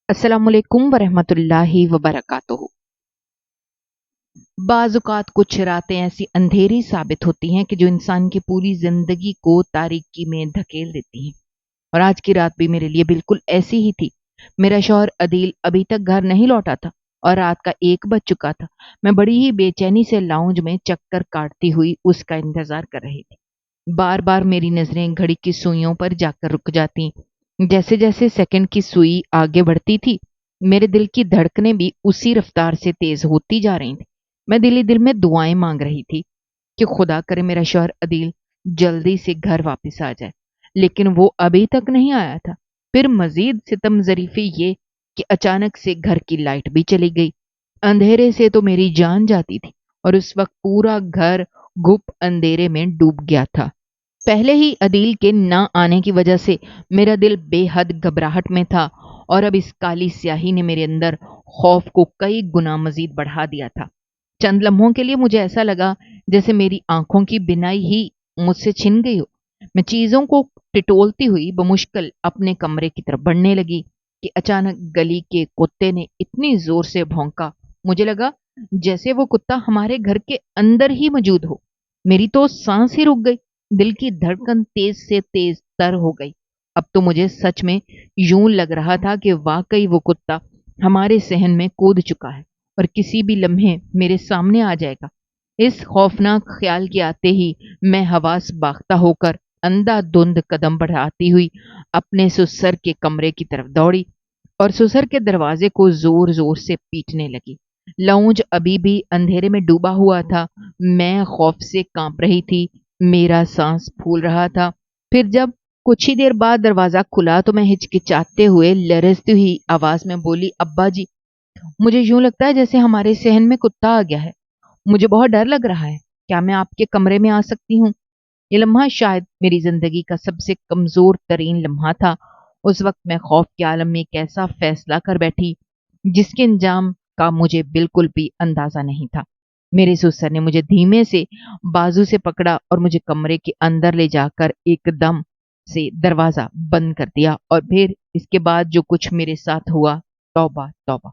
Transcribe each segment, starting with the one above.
अस्सलामुअलैकुम वरहमतुल्लाहि वबरकातुहू। बाज़ औक़ात कुछ रातें ऐसी अंधेरी साबित होती हैं कि जो इंसान की पूरी ज़िंदगी को तारीकी में धकेल देती हैं। और आज की रात भी मेरे लिए बिल्कुल ऐसी ही थी। मेरा शौहर अदील अभी तक घर नहीं लौटा था और रात का 1 बज चुका था। मैं बड़ी ही बेचैनी से लाउंज में चक्कर काटती हुई उसका इंतज़ार कर रही थी। बार-बार मेरी नज़रें घड़ी की सुइयों पर जाकर रुक जातीं। जैसे-जैसे सेकंड की सुई आगे बढ़ती थी, मेरे दिल की धड़कनें भी उसी रफ्तार से तेज़ होती जा रही थीं। मैं दिल ही दिल में दुआएं मांग रही थी कि खुदा करे मेरा शौहर अदील जल्दी से घर वापस आ जाए, लेकिन वो अभी तक नहीं आया था। फिर मजीद सितम ज़रीफ़ी ये कि अचानक से घर की लाइट भी चली गई। अंधेरे से तो मेरी जान जाती थी और उस वक्त पूरा घर घुप अंधेरे में डूब गया था। पहले ही अदील के ना आने की वजह से मेरा दिल बेहद घबराहट में था और अब इस काली स्याही ने मेरे अंदर खौफ को कई गुना मजीद बढ़ा दिया था। चंद लम्हों के लिए मुझे ऐसा लगा जैसे मेरी आंखों की बिनाई ही मुझसे छिन गई हो। मैं चीजों को टिटोलती हुई बमुश्किल अपने कमरे की तरफ बढ़ने लगी कि अचानक गली के कुत्ते ने इतनी जोर से भौंका, मुझे लगा जैसे वो कुत्ता हमारे घर के अंदर ही मौजूद हो। मेरी तो सांस ही रुक गई, दिल की धड़कन तेज से तेज तर हो गई। अब तो मुझे सच में यूं लग रहा था कि वाकई वो कुत्ता हमारे सहन में कूद चुका है और किसी भी लम्हे मेरे सामने आ जाएगा। इस खौफनाक ख्याल के आते ही मैं हवास बाख्ता होकर अंधाधुंध कदम बढ़ाती हुई अपने सुसर के कमरे की तरफ दौड़ी और सुसर के दरवाजे को जोर जोर से पीटने लगी। लाउंज अभी भी अंधेरे में डूबा हुआ था। मैं खौफ से कांप रही थी, मेरा सांस फूल रहा था। फिर जब कुछ ही देर बाद दरवाजा खुला तो मैं हिचकिचाते हुए लरजती हुई आवाज में बोली, अब्बा जी, मुझे यूं लगता है जैसे हमारे सहन में कुत्ता आ गया है। मुझे बहुत डर लग रहा है। क्या मैं आपके कमरे में आ सकती हूँ? ये लम्हा शायद मेरी जिंदगी का सबसे कमजोर तरीन लम्हा था। उस वक्त मैं खौफ के आलम में एक ऐसा फैसला कर बैठी जिसके अंजाम का मुझे बिल्कुल भी अंदाजा नहीं था। मेरे सुसर ने मुझे धीमे से बाजू से पकड़ा और मुझे कमरे के अंदर ले जाकर एकदम से दरवाजा बंद कर दिया और फिर इसके बाद जो कुछ मेरे साथ हुआ, तौबा तौबा।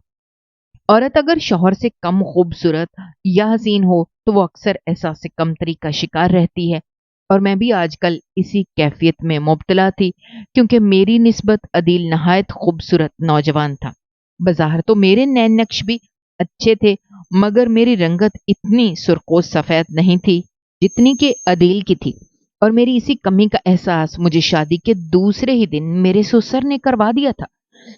औरत अगर शौहर से कम खूबसूरत या हसीन हो तो वो अक्सर एहसास कमतरी का शिकार रहती है और मैं भी आजकल इसी कैफियत में मुब्तला थी क्योंकि मेरी निस्बत अदील नहायत खूबसूरत नौजवान था। बज़ाहिर तो मेरे नैन नक्श भी अच्छे थे, मगर मेरी रंगत इतनी सुर्खो सफ़ेद नहीं थी जितनी कि अदील की थी। और मेरी इसी कमी का एहसास मुझे शादी के दूसरे ही दिन मेरे ससुर ने करवा दिया था।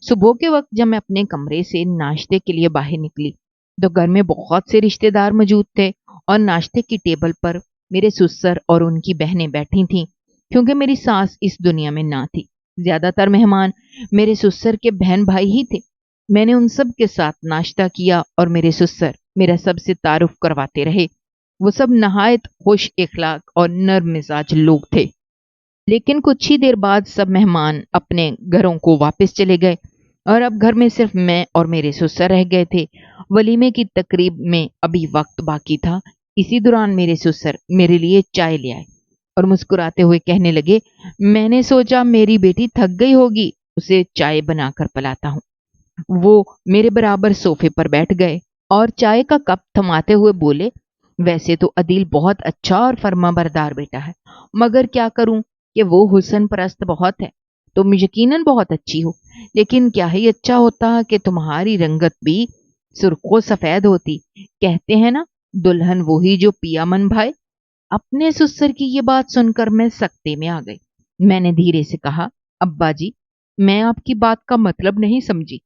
सुबह के वक्त जब मैं अपने कमरे से नाश्ते के लिए बाहर निकली तो घर में बहुत से रिश्तेदार मौजूद थे और नाश्ते की टेबल पर मेरे ससुर और उनकी बहनें बैठी थीं क्योंकि मेरी सास इस दुनिया में ना थी। ज्यादातर मेहमान मेरे ससुर के बहन भाई ही थे। मैंने उन सब के साथ नाश्ता किया और मेरे ससुर मेरा सबसे तारुफ करवाते रहे। वो सब नहायत खुश इखलाक और नर्म मिजाज लोग थे। लेकिन कुछ ही देर बाद सब मेहमान अपने घरों को वापस चले गए और अब घर में सिर्फ मैं और मेरे ससुर रह गए थे। वलीमे की तकरीब में अभी वक्त बाकी था। इसी दौरान मेरे ससुर मेरे लिए चाय ले आए और मुस्कुराते हुए कहने लगे, मैंने सोचा मेरी बेटी थक गई होगी, उसे चाय बनाकर पिलाता हूँ। वो मेरे बराबर सोफे पर बैठ गए और चाय का कप थमाते हुए बोले, वैसे तो अदील बहुत अच्छा और फर्माबरदार बेटा है, मगर क्या करूं कि वो हुस्न परस्त बहुत है। तुम यकीनन बहुत अच्छी हो, लेकिन क्या ही अच्छा होता कि तुम्हारी रंगत भी सुर्खो सफेद होती। कहते हैं ना, दुल्हन वही जो पिया मन भाए। अपने ससुर की ये बात सुनकर मैं सकते में आ गई। मैंने धीरे से कहा, अब्बा जी, मैं आपकी बात का मतलब नहीं समझी।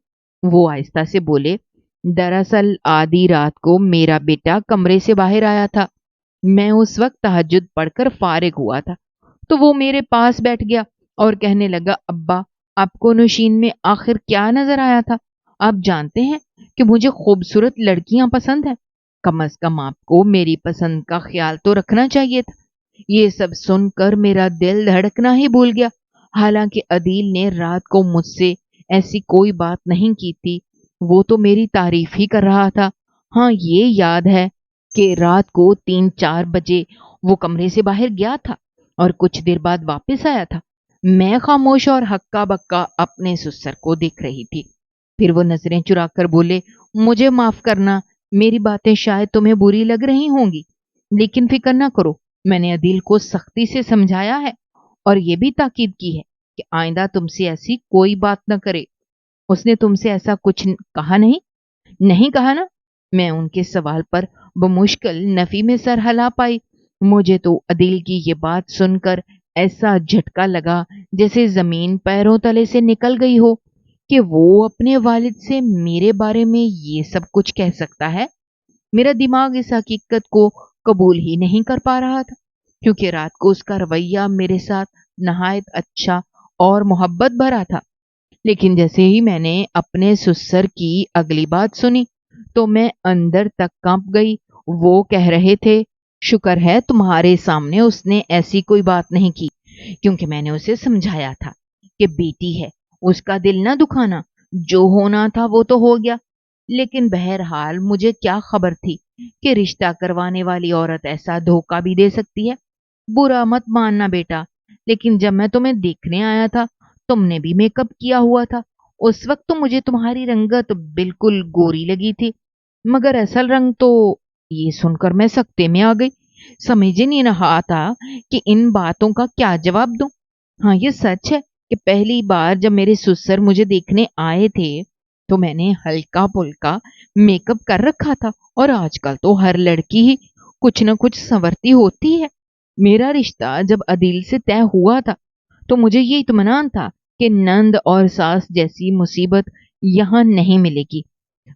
वो आहिस्ता से बोले, दरअसल आधी रात को मेरा बेटा कमरे से बाहर आया था। मैं उस वक्त तहज्जुद पढ़कर फारिग हुआ था तो वो मेरे पास बैठ गया और कहने लगा, अब्बा, आपको नौशीन में आखिर क्या नजर आया था? आप जानते हैं कि मुझे खूबसूरत लड़कियां पसंद हैं। कम अज कम आपको मेरी पसंद का ख्याल तो रखना चाहिए था। ये सब सुनकर मेरा दिल धड़कना ही भूल गया। हालांकि अदील ने रात को मुझसे ऐसी कोई बात नहीं की थी, वो तो मेरी तारीफ ही कर रहा था। हाँ, ये याद है कि रात को 3-4 बजे वो कमरे से बाहर गया था और कुछ देर बाद वापस आया था। मैं खामोश और हक्का बक्का अपने ससुर को देख रही थी। फिर वो नजरें चुरा कर बोले, मुझे माफ करना, मेरी बातें शायद तुम्हें बुरी लग रही होंगी, लेकिन फिक्र ना करो, मैंने अदील को सख्ती से समझाया है और ये भी ताकीद की है कि आइंदा तुमसे ऐसी कोई बात न करे। उसने तुमसे ऐसा कुछ कहा नहीं? नहीं कहा ना? मैं उनके सवाल पर बमुश्किल नफी में सर हिला पाई। मुझे तो अदील की ये बात सुनकर ऐसा झटका लगा जैसे जमीन पैरों तले से निकल गई हो कि वो अपने वालिद से मेरे बारे में ये सब कुछ कह सकता है। मेरा दिमाग इस हकीकत को कबूल ही नहीं कर पा रहा था, क्योंकि रात को उसका रवैया मेरे साथ नहायत अच्छा और मोहब्बत भरा था। लेकिन जैसे ही मैंने अपने सुसर की अगली बात सुनी तो मैं अंदर तक कांप गई। वो कह रहे थे, शुक्र है तुम्हारे सामने उसने ऐसी कोई बात नहीं की, क्योंकि मैंने उसे समझाया था कि बेटी है, उसका दिल ना दुखाना, जो होना था वो तो हो गया। लेकिन बहरहाल मुझे क्या खबर थी कि रिश्ता करवाने वाली औरत ऐसा धोखा भी दे सकती है। बुरा मत मानना बेटा, लेकिन जब मैं तुम्हें देखने आया था तुमने भी मेकअप किया हुआ था। उस वक्त तो मुझे तुम्हारी रंगत बिल्कुल गोरी लगी थी, मगर असल रंग तो। ये सुनकर मैं सकते में आ गई। समझ ही नहीं रहा था कि इन बातों का क्या जवाब दूं। हाँ, ये सच है कि पहली बार जब मेरे सुसर मुझे देखने आए थे तो मैंने हल्का पुल्का मेकअप कर रखा था, और आजकल तो हर लड़की ही कुछ न कुछ संवरती होती है। मेरा रिश्ता जब अदील से तय हुआ था तो मुझे ये इत्मीनान था कि नंद और सास जैसी मुसीबत यहाँ नहीं मिलेगी,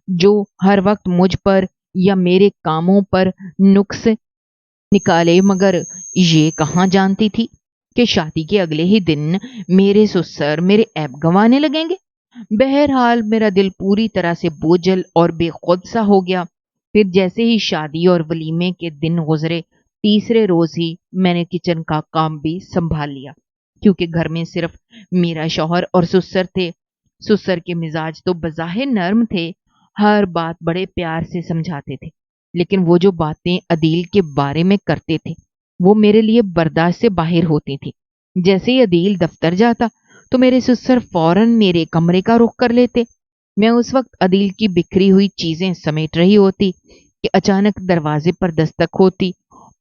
जो हर वक्त मुझ पर या मेरे कामों पर नुक्स निकाले। मगर ये कहाँ जानती थी कि शादी के अगले ही दिन मेरे ससुर मेरे ऐब गंवाने लगेंगे। बहरहाल मेरा दिल पूरी तरह से बोझल और बेखुद सा हो गया। फिर जैसे ही शादी और वलीमे के दिन गुजरे, तीसरे रोज ही मैंने किचन का काम भी संभाल लिया, क्योंकि घर में सिर्फ मेरा शौहर और ससुर थे। ससुर के मिजाज तो बज़ाहिर नर्म थे, हर बात बड़े प्यार से समझाते थे, लेकिन वो जो बातें अदील के बारे में करते थे वो मेरे लिए बर्दाश्त से बाहर होती थी। जैसे ही अदील दफ्तर जाता तो मेरे ससुर फौरन मेरे कमरे का रुख कर लेते। मैं उस वक्त अदील की बिखरी हुई चीजें समेट रही होती कि अचानक दरवाजे पर दस्तक होती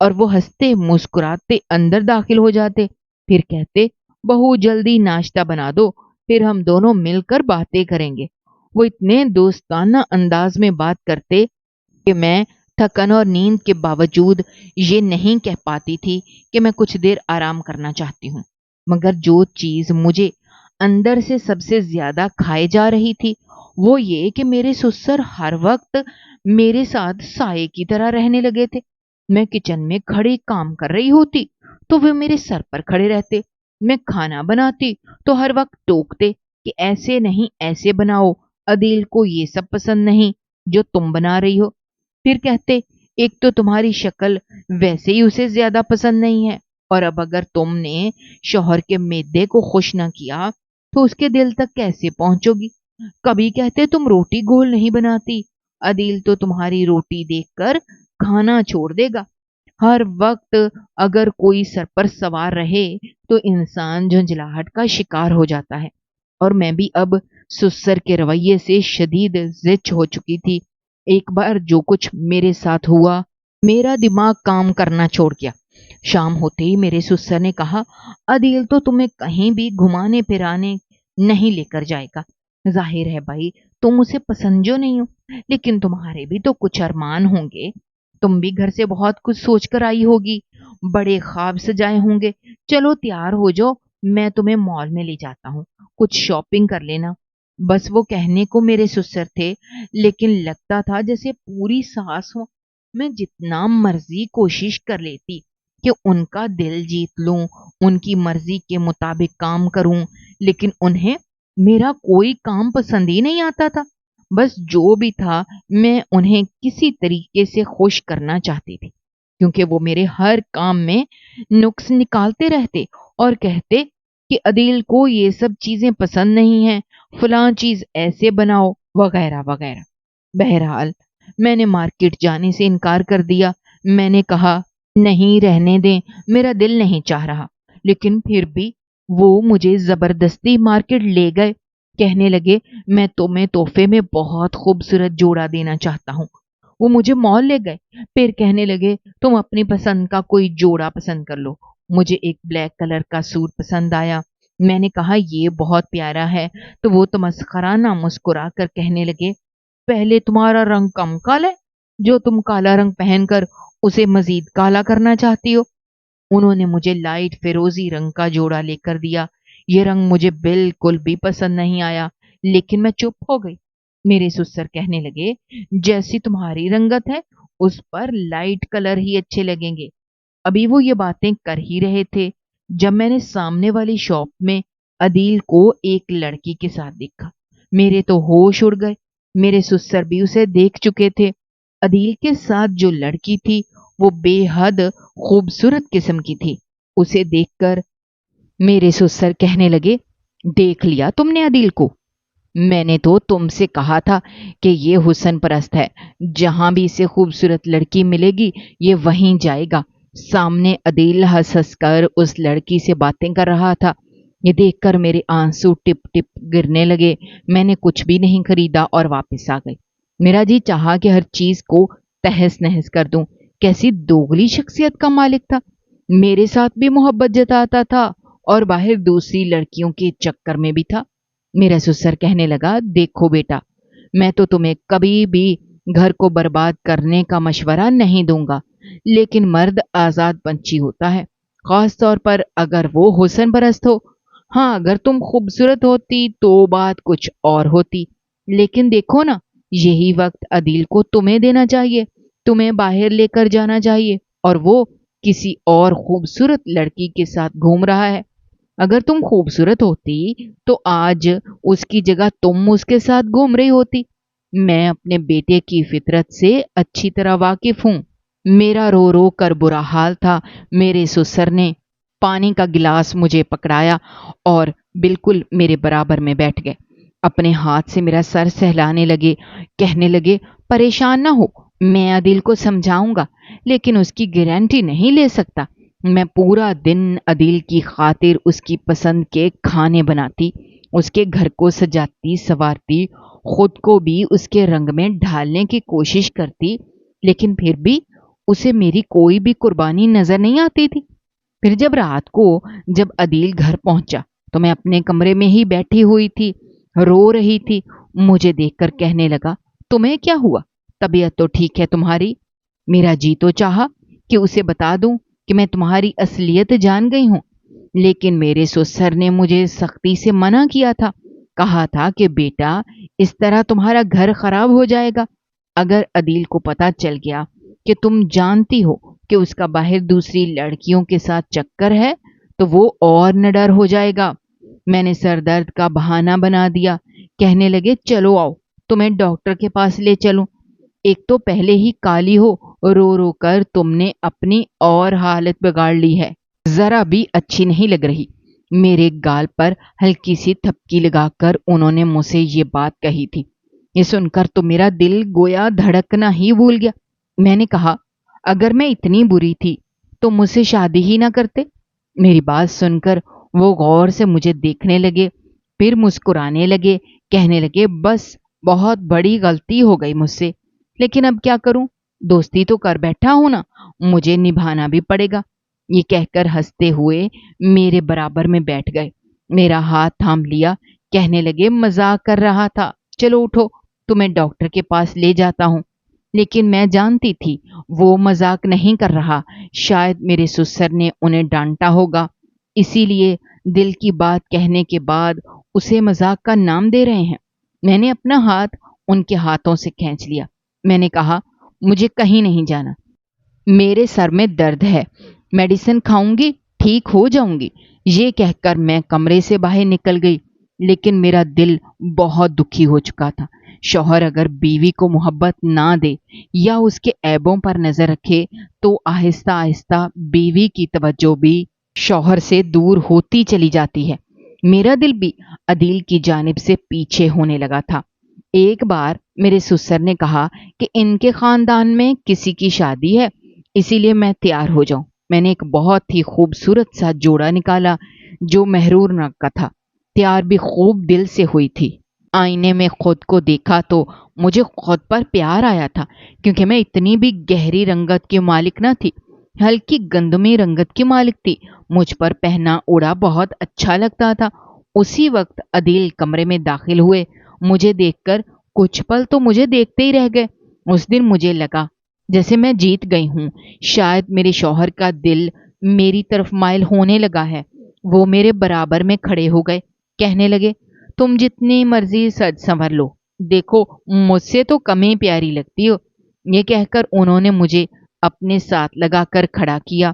और वो हंसते मुस्कुराते अंदर दाखिल हो जाते। फिर कहते, बहू जल्दी नाश्ता बना दो, फिर हम दोनों मिलकर बातें करेंगे। वो इतने दोस्ताना अंदाज में बात करते कि मैं थकन और नींद के बावजूद ये नहीं कह पाती थी कि मैं कुछ देर आराम करना चाहती हूँ। मगर जो चीज मुझे अंदर से सबसे ज्यादा खाए जा रही थी वो ये कि मेरे ससुर हर वक्त मेरे साथ साए की तरह रहने लगे थे। मैं किचन में खड़ी काम कर रही होती तो वे मेरे सर पर खड़े रहते। मैं खाना बनाती तो हर वक्त टोकते कि ऐसे नहीं ऐसे बनाओ, अदील को ये सब पसंद नहीं जो तुम बना रही हो। फिर कहते, एक तो तुम्हारी शक्ल वैसे ही उसे ज्यादा पसंद नहीं है, और अब अगर तुमने शौहर के मेदे को खुश न किया तो उसके दिल तक कैसे पहुंचोगी। कभी कहते तुम रोटी गोल नहीं बनाती, अदील तो तुम्हारी रोटी देखकर खाना छोड़ देगा। हर वक्त अगर कोई सर पर सवार रहे तो इंसान झुंझलाहट का शिकार हो जाता है। और मैं भी अब सुसर के रवैये से शदीद जिच हो चुकी थी। एक बार जो कुछ मेरे साथ हुआ, मेरा दिमाग काम करना छोड़ गया। शाम होते ही मेरे सुसर ने कहा, अदील तो तुम्हें कहीं भी घुमाने फिराने नहीं लेकर जाएगा। जाहिर है भाई, तुम उसे पसंद जो नहीं हो, लेकिन तुम्हारे भी तो कुछ अरमान होंगे। तुम भी घर से बहुत कुछ सोच कर आई होगी, बड़े ख्वाब सजाए होंगे। चलो तैयार हो जाओ, मैं तुम्हें मॉल में ले जाता हूँ, कुछ शॉपिंग कर लेना। बस वो कहने को मेरे सुसर थे, लेकिन लगता था जैसे पूरी सांस हो। मैं जितना मर्जी कोशिश कर लेती कि उनका दिल जीत लूं, उनकी मर्जी के मुताबिक काम करूं, लेकिन उन्हें मेरा कोई काम पसंद ही नहीं आता था। बस जो भी था मैं उन्हें किसी तरीके से खुश करना चाहती थी, क्योंकि वो मेरे हर काम में नुक्स निकालते रहते और कहते कि अदील को ये सब चीजें पसंद नहीं है, फलां चीज ऐसे बनाओ, वगैरह वगैरह। बहरहाल मैंने मार्केट जाने से इनकार कर दिया। मैंने कहा, नहीं रहने दें, मेरा दिल नहीं चाह रहा। लेकिन फिर भी वो मुझे जबरदस्ती मार्केट ले गए। कहने लगे, मैं तुम्हें तोहफे में बहुत खूबसूरत जोड़ा देना चाहता हूँ। वो मुझे मॉल ले गए। फिर कहने लगे, तुम अपनी पसंद का कोई जोड़ा पसंद कर लो। मुझे एक ब्लैक कलर का सूट पसंद आया। मैंने कहा ये बहुत प्यारा है। तो वो तो मस्खराना मुस्कुरा कर कहने लगे, पहले तुम्हारा रंग कम काला है, जो तुम काला रंग पहनकर उसे मजीद काला करना चाहती हो। उन्होंने मुझे लाइट फिरोजी रंग का जोड़ा लेकर दिया। ये रंग मुझे बिल्कुल भी पसंद नहीं आया, लेकिन मैं चुप हो गई। मेरे सुसर कहने लगे, जैसी तुम्हारी रंगत है उस पर लाइट कलर ही अच्छे लगेंगे। अभी वो ये बातें कर ही रहे थे जब मैंने सामने वाली शॉप में अदील को एक लड़की के साथ देखा। मेरे तो होश उड़ गए। मेरे सुसर भी उसे देख चुके थे। अदील के साथ जो लड़की थी वो बेहद खूबसूरत किस्म की थी। उसे देखकर मेरे सुसर कहने लगे, देख लिया तुमने अदील को? मैंने तो तुमसे कहा था कि ये हुस्न परस्त है, जहां भी इसे खूबसूरत लड़की मिलेगी ये वहीं जाएगा। सामने अदील हंस हंस कर उस लड़की से बातें कर रहा था। ये देखकर मेरे आंसू टिप टिप गिरने लगे। मैंने कुछ भी नहीं खरीदा और वापस आ गई। मेरा जी चाहा कि हर चीज को तहस नहस कर दूं। कैसी दोगली शख्सियत का मालिक था। मेरे साथ भी मोहब्बत जताता था और बाहर दूसरी लड़कियों के चक्कर में भी था। मेरा सुसर कहने लगा, देखो बेटा, मैं तो तुम्हें कभी भी घर को बर्बाद करने का मशवरा नहीं दूंगा, लेकिन मर्द आजाद पंछी होता है, खास तौर पर अगर वो हुस्न परस्त हो। हाँ, अगर तुम खूबसूरत होती तो बात कुछ और होती, लेकिन देखो ना, यही वक्त अदील को तुम्हें देना चाहिए। तुम्हें बाहर लेकर जाना चाहिए और वो किसी और खूबसूरत लड़की के साथ घूम रहा है। अगर तुम खूबसूरत होती तो आज उसकी जगह तुम उसके साथ घूम रही होती। मैं अपने बेटे की फितरत से अच्छी तरह वाकिफ हूं। मेरा रो रो कर बुरा हाल था। मेरे सुसर ने पानी का गिलास मुझे पकड़ाया और बिल्कुल मेरे बराबर में बैठ गए। अपने हाथ से मेरा सर सहलाने लगे। कहने लगे, परेशान ना हो, मैं अदिल को समझाऊंगा, लेकिन उसकी गारंटी नहीं ले सकता। मैं पूरा दिन अदील की खातिर उसकी पसंद के खाने बनाती, उसके घर को सजाती सवारती, खुद को भी उसके रंग में ढालने की कोशिश करती, लेकिन फिर भी उसे मेरी कोई भी कुर्बानी नजर नहीं आती थी। फिर जब रात को जब अदील घर पहुंचा तो मैं अपने कमरे में ही बैठी हुई थी, रो रही थी। मुझे देखकर कहने लगा, तुम्हें क्या हुआ? तबीयत तो ठीक है तुम्हारी? मेरा जी तो चाहा कि उसे बता दूं कि मैं तुम्हारी असलियत जान गई हूं, लेकिन मेरे ससुर ने मुझे सख्ती से मना किया था। कहा था कि बेटा, इस तरह तुम्हारा घर खराब हो जाएगा। अगर अदील को पता चल गया कि तुम जानती हो कि उसका बाहर दूसरी लड़कियों के साथ चक्कर है तो वो और निडर हो जाएगा। मैंने सर दर्द का बहाना बना दिया। कहने लगे, चलो आओ, तुम्हें डॉक्टर के पास ले चलूं। एक तो पहले ही काली हो, रो रो कर तुमने अपनी और हालत बिगाड़ ली है, जरा भी अच्छी नहीं लग रही। मेरे गाल पर हल्की सी थपकी लगाकर उन्होंने मुझसे ये बात कही थी। ये सुनकर तो मेरा दिल गोया धड़कना ही भूल गया। मैंने कहा, अगर मैं इतनी बुरी थी तो मुझसे शादी ही ना करते। मेरी बात सुनकर वो गौर से मुझे देखने लगे, फिर मुस्कुराने लगे। कहने लगे, बस बहुत बड़ी गलती हो गई मुझसे, लेकिन अब क्या करूं, दोस्ती तो कर बैठा हूं ना, मुझे निभाना भी पड़ेगा। ये कहकर हंसते हुए मेरे बराबर में बैठ गए। मेरा हाथ थाम लिया। कहने लगे, मजाक कर रहा था, चलो उठो, तुम्हें डॉक्टर के पास ले जाता हूं। लेकिन मैं जानती थी वो मजाक नहीं कर रहा। शायद मेरे ससुर ने उन्हें डांटा होगा, इसीलिए दिल की बात कहने के बाद उसे मजाक का नाम दे रहे हैं। मैंने अपना हाथ उनके हाथों से खींच लिया। मैंने कहा, मुझे कहीं नहीं जाना, मेरे सर में दर्द है, मेडिसिन खाऊंगी ठीक हो जाऊंगी। ये कहकर मैं कमरे से बाहर निकल गई, लेकिन मेरा दिल बहुत दुखी हो चुका था। शौहर अगर बीवी को मोहब्बत ना दे या उसके ऐबों पर नजर रखे तो आहिस्ता आहिस्ता बीवी की तवज्जो भी शौहर से दूर होती चली जाती है। मेरा दिल भी अदील की जानिब से पीछे होने लगा था। एक बार मेरे ससुर ने कहा कि इनके खानदान में किसी की शादी है, इसीलिए मैं तैयार हो जाऊं। मैंने एक बहुत ही खूबसूरत सा जोड़ा निकाला जो मेहरून रंग का था। तैयार भी खूब दिल से हुई थी। आईने में खुद को देखा तो मुझे खुद पर प्यार आया था, क्योंकि मैं इतनी भी गहरी रंगत की मालिक न थी, हल्की गंधमी रंगत की मालिक थी। मुझ पर पहना ओढ़ा बहुत अच्छा लगता था। उसी वक्त अदील कमरे में दाखिल हुए। मुझे देखकर कुछ पल तो मुझे देखते ही रह गए। उस दिन मुझे लगा जैसे मैं जीत गई हूं। शायद मेरे शौहर का दिल मेरी तरफ माइल होने लगा है। वो मेरे बराबर में खड़े हो गए, कहने लगे, तुम जितनी मर्जी सज संवर लो, देखो मुझसे तो कम ही प्यारी लगती हो। ये कहकर उन्होंने मुझे अपने साथ लगाकर खड़ा किया,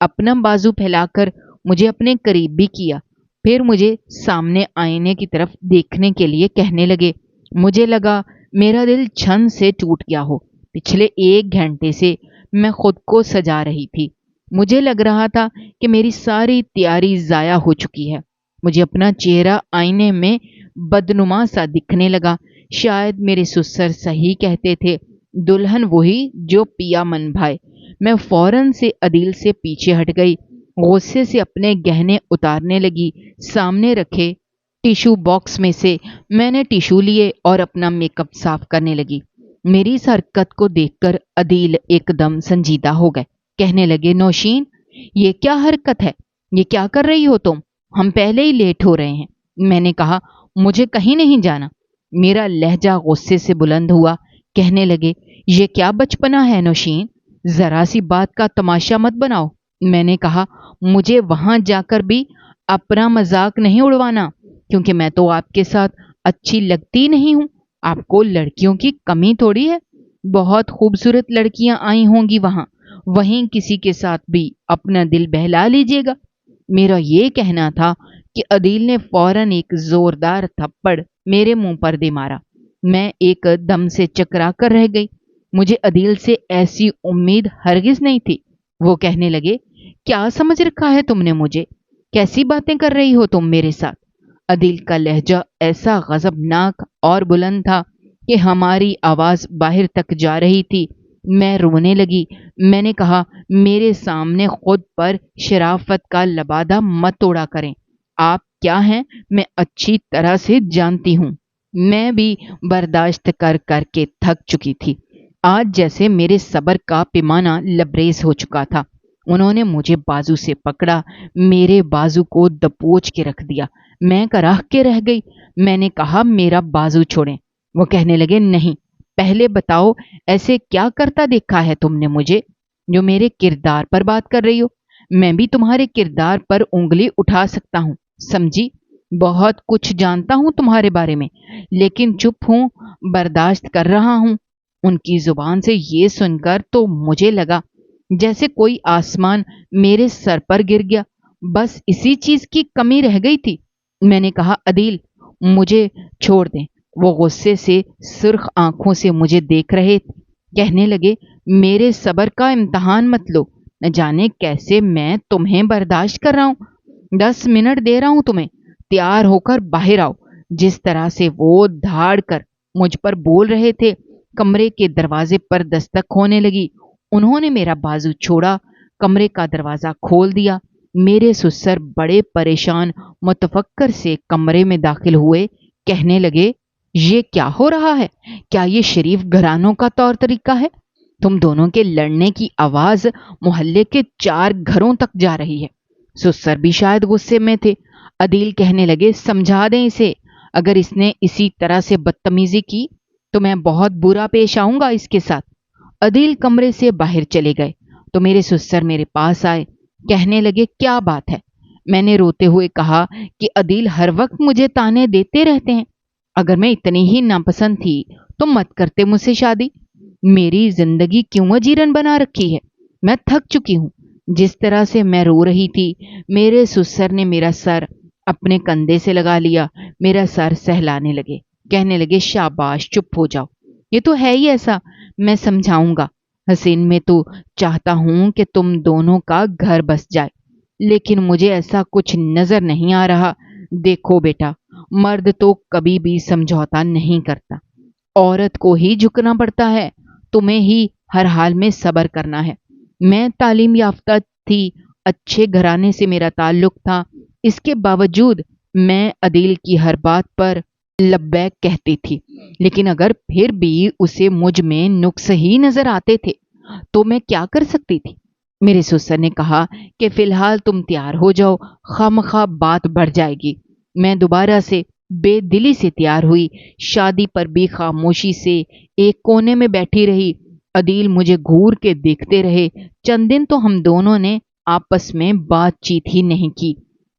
अपना बाजू फैलाकर मुझे अपने करीब भी किया। फिर मुझे सामने आईने की तरफ देखने के लिए कहने लगे। मुझे लगा मेरा दिल छन से टूट गया हो। पिछले 1 घंटे से मैं खुद को सजा रही थी। मुझे लग रहा था कि मेरी सारी तैयारी जाया हो चुकी है। मुझे अपना चेहरा आईने में बदनुमा सा दिखने लगा। शायद मेरे सुसर सही कहते थे, दुल्हन वही जो पिया मन भाए। मैं फौरन से अदील से पीछे हट गई, गुस्से से अपने गहने उतारने लगी। सामने रखे टिश्यू बॉक्स में से मैंने टिश्यू लिए और अपना मेकअप साफ करने लगी। मेरी इस हरकत को देखकर अदील एकदम संजीदा हो गए, कहने लगे, नौशीन, ये क्या हरकत है? ये क्या कर रही हो तुम? हम पहले ही लेट हो रहे हैं। मैंने कहा, मुझे कहीं नहीं जाना। मेरा लहजा गुस्से से बुलंद हुआ। कहने लगे, ये क्या बचपना है नौशीन, जरा सी बात का तमाशा मत बनाओ। मैंने कहा, मुझे वहां जाकर भी अपना मजाक नहीं उड़वाना, क्योंकि मैं तो आपके साथ अच्छी लगती नहीं हूं। आपको लड़कियों की कमी थोड़ी है। बहुत खूबसूरत लड़कियां आई होंगी वहां, वहीं किसी के साथ भी अपना दिल बहला लीजिएगा। मेरा ये कहना था कि अदील ने फौरन एक जोरदार थप्पड़ मेरे मुंह पर दे मारा। मैं एक दम से चकरा कर रह गई। मुझे अदील से ऐसी उम्मीद हरगिज नहीं थी। वो कहने लगे, क्या समझ रखा है तुमने मुझे? कैसी बातें कर रही हो तुम मेरे साथ? अदील का लहजा ऐसा गजबनाक और बुलंद था कि हमारी आवाज बाहर तक जा रही थी। मैं रोने लगी। मैंने कहा, मेरे सामने खुद पर शराफत का लबादा मत तोड़ा करें। आप क्या हैं मैं अच्छी तरह से जानती हूं। मैं भी बर्दाश्त कर करके थक चुकी थी। आज जैसे मेरे सब्र का पैमाना लबरेज हो चुका था। उन्होंने मुझे बाजू से पकड़ा, मेरे बाजू को दबोच के रख दिया। मैं कराह के रह गई। मैंने कहा, मेरा बाजू छोड़ें। वो कहने लगे, नहीं, पहले बताओ, ऐसे क्या करता देखा है तुमने मुझे जो मेरे किरदार पर बात कर रही हो? मैं भी तुम्हारे किरदार पर उंगली उठा सकता हूं, समझी? बहुत कुछ जानता हूं तुम्हारे बारे में, लेकिन चुप हूं, बर्दाश्त कर रहा हूं। उनकी जुबान से ये सुनकर तो मुझे लगा जैसे कोई आसमान मेरे सर पर गिर गया। बस इसी चीज की कमी रह गई थी। मैंने कहा, अदील, मुझे छोड़ दें। वो गुस्से से सुर्ख आंखों से मुझे देख रहे, कहने लगे, मेरे सब्र का इम्तहान मत लो। न जाने कैसे मैं तुम्हें बर्दाश्त कर रहा हूं। 10 मिनट दे रहा हूं तुम्हें, तैयार होकर बाहर आओ। जिस तरह से वो धाड़ कर मुझ पर बोल रहे थे, कमरे के दरवाजे पर दस्तक होने लगी। उन्होंने मेरा बाजू छोड़ा, कमरे का दरवाजा खोल दिया। मेरे सुसर बड़े परेशान मुतफक्कर से कमरे में दाखिल हुए, कहने लगे, ये क्या हो रहा है? क्या ये शरीफ घरानों का तौर तरीका है? तुम दोनों के लड़ने की आवाज मोहल्ले के 4 घरों तक जा रही है। सुसर भी शायद गुस्से में थे। अदील कहने लगे, समझा दें इसे, अगर इसने इसी तरह से बदतमीजी की तो मैं बहुत बुरा पेश आऊंगा इसके साथ। अदील कमरे से बाहर चले गए तो मेरे सुसर मेरे पास आए, कहने लगे, क्या बात है? मैंने रोते हुए कहा कि अदील हर वक्त मुझे ताने देते रहते हैं। अगर मैं इतनी ही नापसंद थी तो मत करते मुझसे शादी। मेरी जिंदगी क्यों अजीरन बना रखी है? मैं थक चुकी हूं। जिस तरह से मैं रो रही थी, मेरे सुसर ने मेरा सर अपने कंधे से लगा लिया, मेरा सर सहलाने लगे, कहने लगे, शाबाश, चुप हो जाओ। ये तो है ही ऐसा, मैं समझाऊंगा। हसीन में तो चाहता हूं कि तुम दोनों का घर बस जाए, लेकिन मुझे ऐसा कुछ नजर नहीं आ रहा। देखो बेटा, मर्द तो कभी भी समझौता नहीं करता, औरत को ही झुकना पड़ता है। तुम्हें ही हर हाल में सब्र करना है। मैं तालीम याफ्ता थी, अच्छे घराने से मेरा ताल्लुक था, इसके बावजूद मैं अदील की हर बात पर लब्बैक कहती थी, लेकिन अगर फिर भी उसे मुझ में नुक्स ही नजर आते थे तो मैं क्या कर सकती थी? मेरे ससुर ने कहा कि फिलहाल तुम तैयार हो जाओ, खामखा बात बढ़ जाएगी। मैं दोबारा से बेदिली से तैयार हुई। शादी पर भी खामोशी से एक कोने में बैठी रही। अदील मुझे घूर के देखते रहे। चंद दिन तो हम दोनों ने आपस में बातचीत ही नहीं की।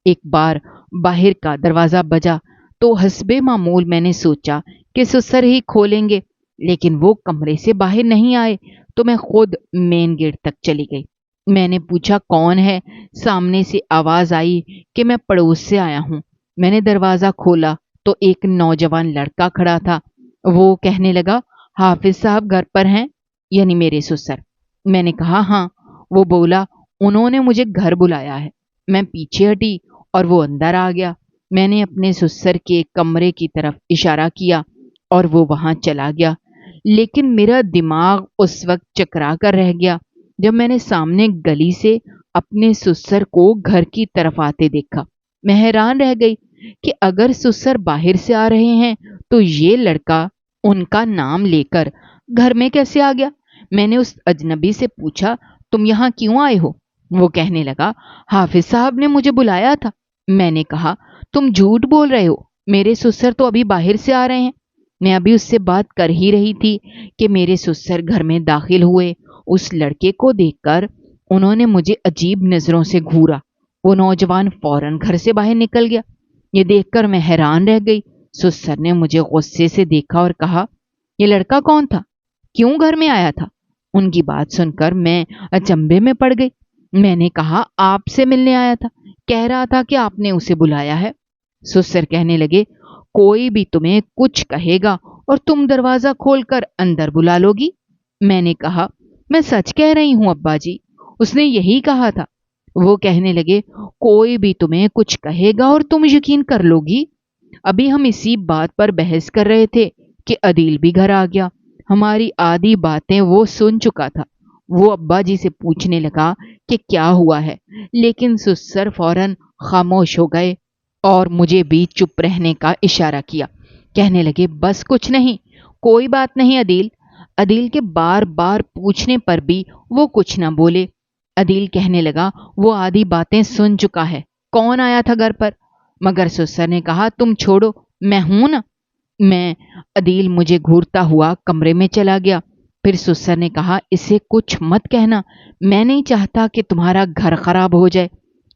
एक बार बाहर का दरवाजा बजा तो हस्बे मामूल मैंने सोचा कि ससुर ही खोलेंगे, लेकिन वो कमरे से बाहर नहीं आए तो मैं खुद मेन गेट तक चली गई। मैंने पूछा कौन है? सामने से आवाज आई कि मैं पड़ोस से आया हूं। मैंने दरवाजा खोला तो एक नौजवान लड़का खड़ा था। वो कहने लगा, हाफिज साहब घर पर हैं? यानी मेरे ससुर। मैंने कहा हाँ। वो बोला, उन्होंने मुझे घर बुलाया है। मैं पीछे हटी और वो अंदर आ गया। मैंने अपने ससुर के कमरे की तरफ इशारा किया और वो वहां चला गया, लेकिन मेरा दिमाग उस वक्त चकरा कर रह गया जब मैंने सामने गली से अपने ससुर को घर की तरफ आते देखा। मैं हैरान रह गई कि अगर ससुर बाहर से आ रहे हैं तो ये लड़का उनका नाम लेकर घर में कैसे आ गया? मैंने उस अजनबी से पूछा, तुम यहाँ क्यों आए हो? वो कहने लगा, हाफिज साहब ने मुझे बुलाया था। मैंने कहा, तुम झूठ बोल रहे हो, मेरे ससुर तो अभी बाहर से आ रहे हैं। मैं अभी उससे बात कर ही रही थी कि मेरे ससुर घर में दाखिल हुए। उस लड़के को देखकर उन्होंने मुझे अजीब नजरों से घूरा। वो नौजवान फौरन घर से बाहर निकल गया। ये देखकर मैं हैरान रह गई। ससुर ने मुझे गुस्से से देखा और कहा, ये लड़का कौन था? क्यों घर में आया था? उनकी बात सुनकर मैं अचंभे में पड़ गई। मैंने कहा, आपसे मिलने आया था, कह रहा था कि आपने उसे बुलाया है। ससुर कहने लगे, कोई भी तुम्हें कुछ कहेगा और तुम दरवाजा खोलकर अंदर बुला लोगी? मैंने कहा, मैं सच कह रही हूं अब्बा जी, उसने यही कहा था। वो कहने लगे, कोई भी तुम्हें कुछ कहेगा और तुम यकीन कर लोगी? अभी हम इसी बात पर बहस कर रहे थे कि अदील भी घर आ गया। हमारी आधी बातें वो सुन चुका था। वो अब्बा जी से पूछने लगा कि क्या हुआ है, लेकिन ससुर फौरन खामोश हो गए और मुझे भी चुप रहने का इशारा किया। कहने लगे, बस कुछ नहीं, कोई बात नहीं अदील। अदील के बार बार पूछने पर भी वो कुछ ना बोले। अदील कहने लगा, वो आधी बातें सुन चुका है, कौन आया था घर पर? मगर ससुर ने कहा, तुम छोड़ो, मैं हूं ना। मैं अदील मुझे घूरता हुआ कमरे में चला गया। फिर ससुर ने कहा, इसे कुछ मत कहना, मैं नहीं चाहता कि तुम्हारा घर खराब हो जाए।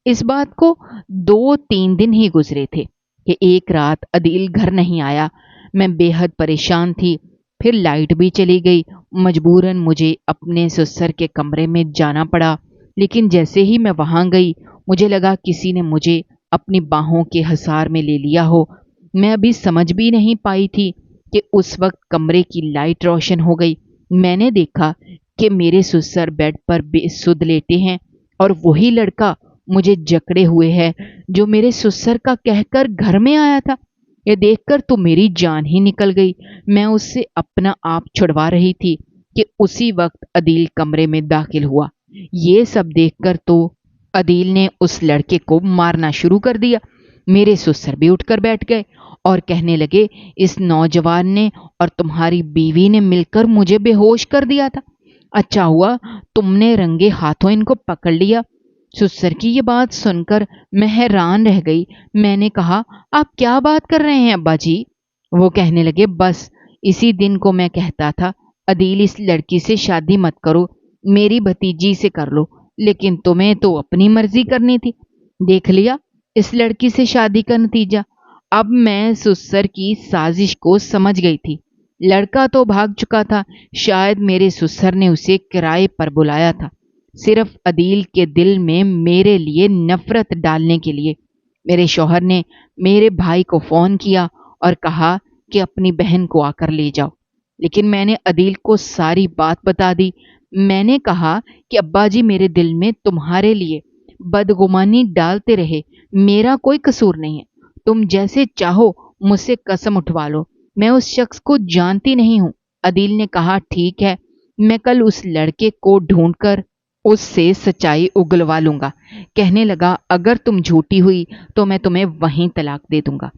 इस बात को 2-3 दिन ही गुजरे थे कि एक रात अदील घर नहीं आया। मैं बेहद परेशान थी। फिर लाइट भी चली गई। मजबूरन मुझे अपने ससुर के कमरे में जाना पड़ा। लेकिन जैसे ही मैं वहां गई, मुझे लगा किसी ने मुझे अपनी बाहों के हसार में ले लिया हो। मैं अभी समझ भी नहीं पाई थी कि उस वक्त कमरे की लाइट रोशन हो गई। मैंने देखा कि मेरे ससुर बेड पर बेसुध लेटे हैं और वही लड़का मुझे जकड़े हुए है जो मेरे ससुर का कहकर घर में आया था। ये देखकर तो मेरी जान ही निकल गई। मैं उससे अपना आप छुड़वा रही थी कि उसी वक्त अदील कमरे में दाखिल हुआ। ये सब देखकर तो अदील ने उस लड़के को मारना शुरू कर दिया। मेरे ससुर भी उठकर बैठ गए और कहने लगे, इस नौजवान ने और तुम्हारी बीवी ने मिलकर मुझे बेहोश कर दिया था। अच्छा हुआ तुमने रंगे हाथों इनको पकड़ लिया। ससुर की ये बात सुनकर मैं हैरान रह गई। मैंने कहा, आप क्या बात कर रहे हैं अब्बा जी? वो कहने लगे, बस इसी दिन को मैं कहता था, अदील इस लड़की से शादी मत करो, मेरी भतीजी से कर लो, लेकिन तुम्हें तो अपनी मर्जी करनी थी। देख लिया इस लड़की से शादी का नतीजा। अब मैं ससुर की साजिश को समझ गई थी। लड़का तो भाग चुका था। शायद मेरे ससुर ने उसे किराए पर बुलाया था, सिर्फ अदील के दिल में मेरे लिए नफरत डालने के लिए। मेरे शौहर ने मेरे भाई को फोन किया और कहा कि अपनी बहन को आकर ले जाओ, लेकिन मैंने अदील को सारी बात बता दी। मैंने कहा कि अब्बा जी, मेरे दिल में तुम्हारे लिए बदगुमानी डालते रहे, मेरा कोई कसूर नहीं है। तुम जैसे चाहो मुझसे कसम उठवा लो, मैं उस शख्स को जानती नहीं हूं। अदील ने कहा, ठीक है, मैं कल उस लड़के को ढूंढकर उससे सच्चाई उगलवा लूंगा। कहने लगा, अगर तुम झूठी हुई तो मैं तुम्हें वहीं तलाक दे दूंगा।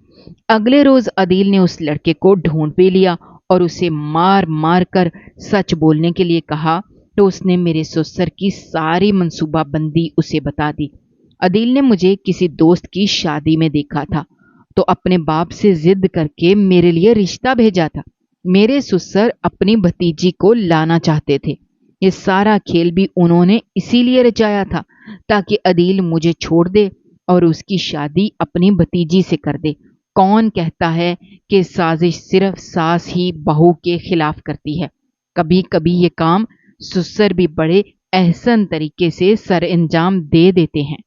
अगले रोज अदील ने उस लड़के को ढूंढ भी लिया और उसे मार मार कर सच बोलने के लिए कहा, तो उसने मेरे ससुर की सारी मंसूबाबंदी उसे बता दी। अदील ने मुझे किसी दोस्त की शादी में देखा था, तो अपने बाप से जिद करके मेरे लिए रिश्ता भेजा था। मेरे ससुर अपनी भतीजी को लाना चाहते थे। ये सारा खेल भी उन्होंने इसीलिए रचाया था, ताकि अदील मुझे छोड़ दे और उसकी शादी अपनी भतीजी से कर दे। कौन कहता है कि साजिश सिर्फ सास ही बहू के खिलाफ करती है? कभी कभी ये काम ससुर भी बड़े एहसन तरीके से सर अंजाम दे देते हैं।